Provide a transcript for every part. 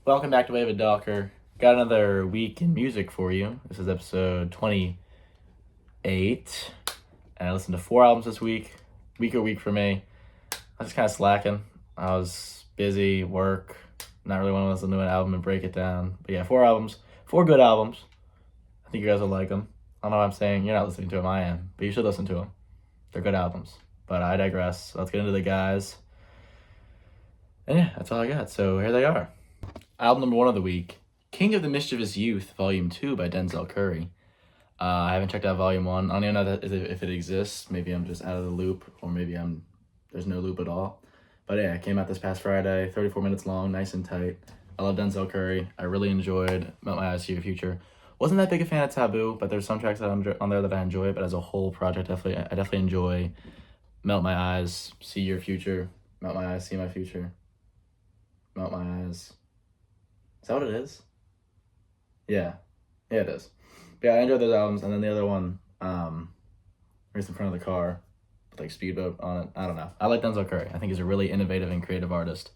Welcome back to David Docker. Got another week in music for you. This is episode 28. And I listened to 4 albums this week. Weaker week for me. I was just kind of slacking. I was busy, work, not really want to listen to an album and break it down. But yeah, 4 albums. 4 good albums. I think you guys will like them. I don't know what I'm saying. You're not listening to them, I am. But you should listen to them. They're good albums. But I digress. Let's get into the guys. And yeah, that's all I got. So here they are. Album number 1 of the week, King of the Mischievous Youth, Volume 2 by Denzel Curry. I haven't checked out Volume 1. I don't even know if it exists. Maybe I'm just out of the loop, or maybe there's no loop at all. But yeah, it came out this past Friday, 34 minutes long, nice and tight. I love Denzel Curry. I really enjoyed Melt My Eyes, See Your Future. Wasn't that big a fan of Taboo, but there's some tracks on there that I enjoy, but as a whole project, I definitely enjoy Melt My Eyes, See Your Future, Melt My Eyes, See My Future, Melt My Eyes. Is that what it is? Yeah. Yeah, it is. But yeah, I enjoyed those albums. And then the other one, Race in Front of the Car, with like Speedboat on it. I don't know. I like Denzel Curry. I think he's a really innovative and creative artist.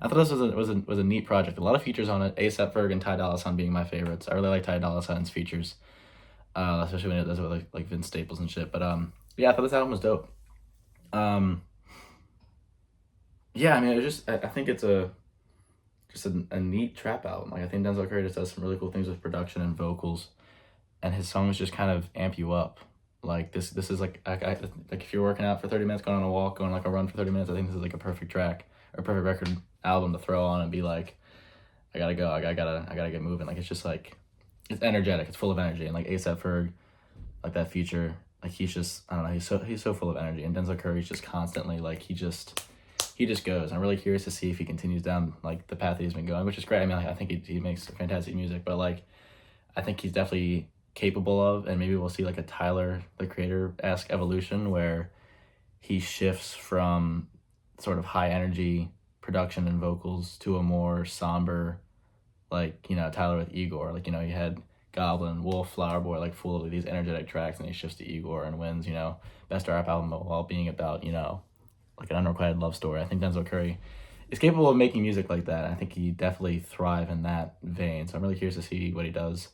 I thought this was a neat project. A lot of features on it. A$AP Ferg and Ty Dolla $ign being my favorites. I really like Ty Dolla $ign's features, especially when it does it with like Vince Staples and shit. But yeah, I thought this album was dope. Yeah, I mean, it was just I think it's just a neat trap album. Like I think Denzel Curry just does some really cool things with production and vocals, and his songs just kind of amp you up. Like this is like if you're working out for 30 minutes, going on a walk, going like a run for 30 minutes, I think this is like a perfect track or perfect record album to throw on and be like, I gotta go, I gotta get moving. Like it's just like it's energetic, it's full of energy, and like A$AP Ferg, like that feature, like he's just I don't know, he's so full of energy, and Denzel Curry's just constantly like he just goes. I'm really curious to see if he continues down like the path that he's been going, which is great. I mean, like, I think he makes fantastic music, but like, I think he's definitely capable of, and maybe we'll see like a Tyler the Creator-esque evolution where he shifts from sort of high energy production and vocals to a more somber, like Tyler with Igor. Like you had Goblin, Wolf, Flower Boy, like full of these energetic tracks, and he shifts to Igor and wins best rap album while being about like an unrequited love story. I think Denzel Curry is capable of making music like that. I think he definitely thrive in that vein. So I'm really curious to see what he does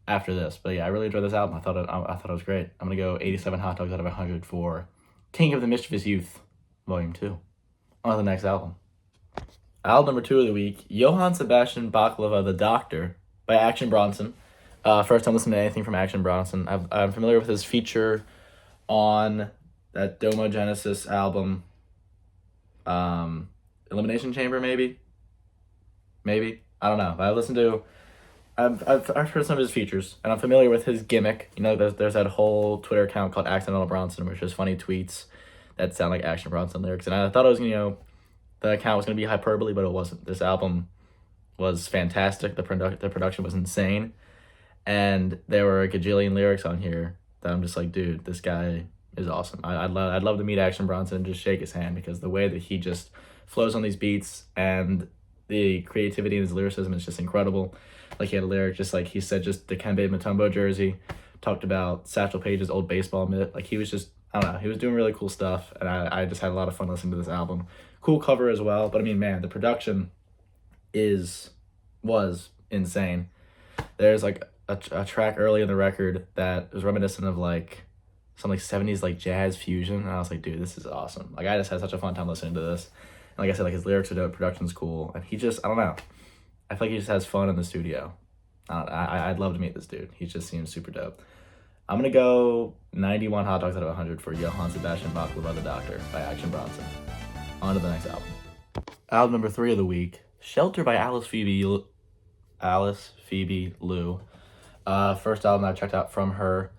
after this. But yeah, I really enjoyed this album. I thought it was great. I'm gonna go 87 hot dogs out of 100 for King of the Mischievous Youth, Volume 2. On to the next album. Album number 2 of the week, Johann Sebastian Baklava, The Doctor by Action Bronson. First time listening to anything from Action Bronson. I'm familiar with his feature on that Domo Genesis album, Elimination Chamber, maybe. I don't know. I've heard some of his features, and I'm familiar with his gimmick. There's that whole Twitter account called Accidental Bronson, which is funny tweets that sound like Action Bronson lyrics. And I thought it was, the account was gonna be hyperbole, but it wasn't. This album was fantastic. The production was insane, and there were a gajillion lyrics on here that I'm just like, dude, this guy is awesome. I'd love to meet Action Bronson and just shake his hand, because the way that he just flows on these beats and the creativity in his lyricism is just incredible. Like he had a lyric just like he said, just Dikembe Mutombo jersey, talked about Satchel Paige's old baseball mitt. Like he was just, I don't know, he was doing really cool stuff, and I just had a lot of fun listening to this album. Cool cover as well, but I mean, man, the production was insane. There's like a track early in the record that was reminiscent of like some like 70s like jazz fusion, and I was like, dude, this is awesome. Like I just had such a fun time listening to this. And like I said, like his lyrics are dope, production's cool, and he just, I don't know, I feel like he just has fun in the studio. I'd love to meet this dude. He just seems super dope. I'm gonna go 91 hot dogs out of 100 for Johann Sebastian Baklava, The Doctor by Action Bronson. On to the next album. Album number 3 of the week, Shelter by Alice Phoebe Lou. First album I checked out from her.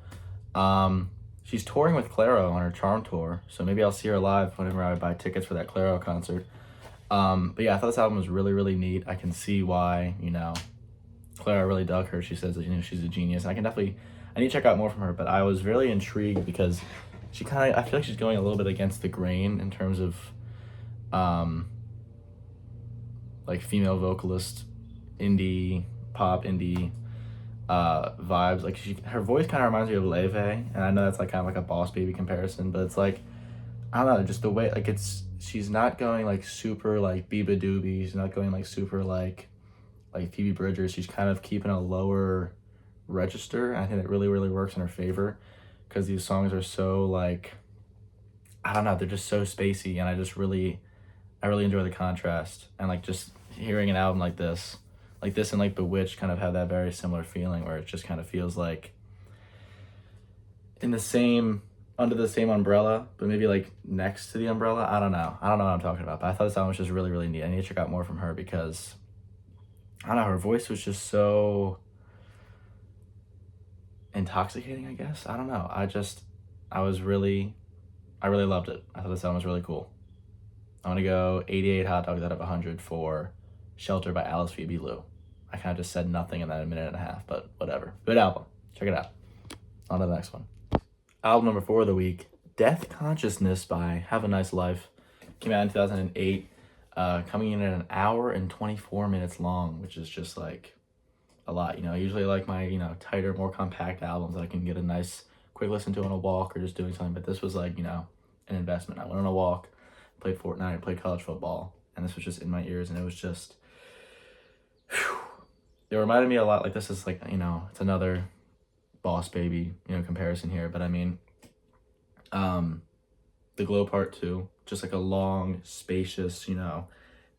She's touring with Clairo on her Charm Tour, so maybe I'll see her live whenever I buy tickets for that Clairo concert. But yeah, I thought this album was really, really neat. I can see why, Clairo really dug her. She says that, she's a genius. And I need to check out more from her, but I was really intrigued because I feel like she's going a little bit against the grain in terms of, like female vocalist, pop indie vibes. Like her voice kind of reminds me of Leve, and I know that's like kind of like a Boss Baby comparison, but it's like, I don't know, just the way, like she's not going like super like Biba Doobie, she's not going like super like like Phoebe Bridgers, she's kind of keeping a lower register. I think it really, really works in her favor because these songs are so like, I don't know, they're just so spacey, and I really enjoy the contrast, and like just hearing an album like this and like Bewitched kind of have that very similar feeling where it just kind of feels like in the same under the same umbrella, but maybe like next to the umbrella. I don't know what I'm talking about, but I thought this album was just really, really neat. I need to check out more from her because I don't know, her voice was just so intoxicating, I guess. I don't know. I was really I really loved it. I thought this album was really cool. I'm gonna go 88 hot dogs out of 100 for Shelter by Alice Phoebe Lou. I kind of just said nothing in that a minute and a half, but whatever. Good album. Check it out. On to the next one. Album number 4 of the week, Death Consciousness by Have a Nice Life. Came out in 2008, coming in at an hour and 24 minutes long, which is just like a lot. You know, I usually like my, you know, tighter, more compact albums that I can get a nice quick listen to on a walk or just doing something, but this was like, you know, an investment. I went on a walk, played Fortnite, played college football, and this was just in my ears, and it was just, whew. It reminded me a lot, like this is like, you know, it's another Boss Baby, you know, comparison here, but I mean, The Glow Part 2, just like a long, spacious, you know,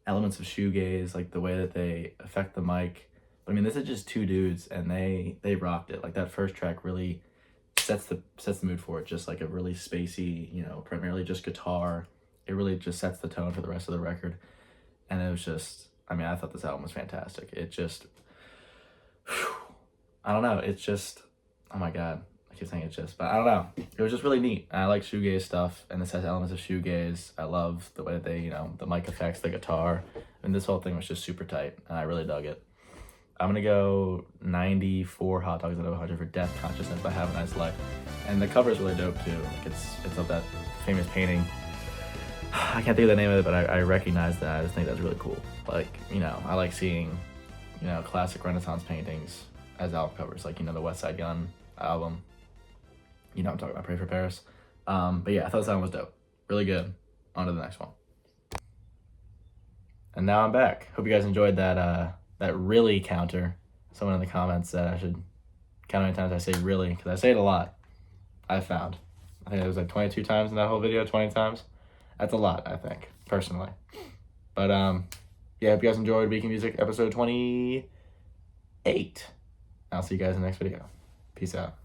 elements of shoegaze, like the way that they affect the mic. But I mean, this is just two dudes, and they rocked it. Like that first track really sets the mood for it. Just like a really spacey, you know, primarily just guitar. It really just sets the tone for the rest of the record. And it was just, I mean, I thought this album was fantastic. It just, whew, I don't know. It's just, oh my God. I keep saying it's just, but I don't know. It was just really neat. And I like shoegaze stuff, and this has elements of shoegaze. I love the way that they, you know, the mic effects, the guitar, and this whole thing was just super tight, and I really dug it. I'm gonna go 94 hot dogs out of 100 for Death Consciousness by Have a Nice Life. And the cover is really dope too. Like it's of that famous painting. I can't think of the name of it, but I recognize that. I just think that's really cool. Like, you know, I like seeing, you know, classic Renaissance paintings as album covers, like, you know, the West Side Gun album. You know what I'm talking about, Pray for Paris. But yeah, I thought this album was dope. Really good. On to the next one. And now I'm back. Hope you guys enjoyed that really counter. Someone in the comments said I should count how many times I say really, because I say it a lot. I found. I think it was like 22 times in that whole video, 20 times. That's a lot, I think, personally. But yeah, hope you guys enjoyed Week in Music episode 28. I'll see you guys in the next video. Peace out.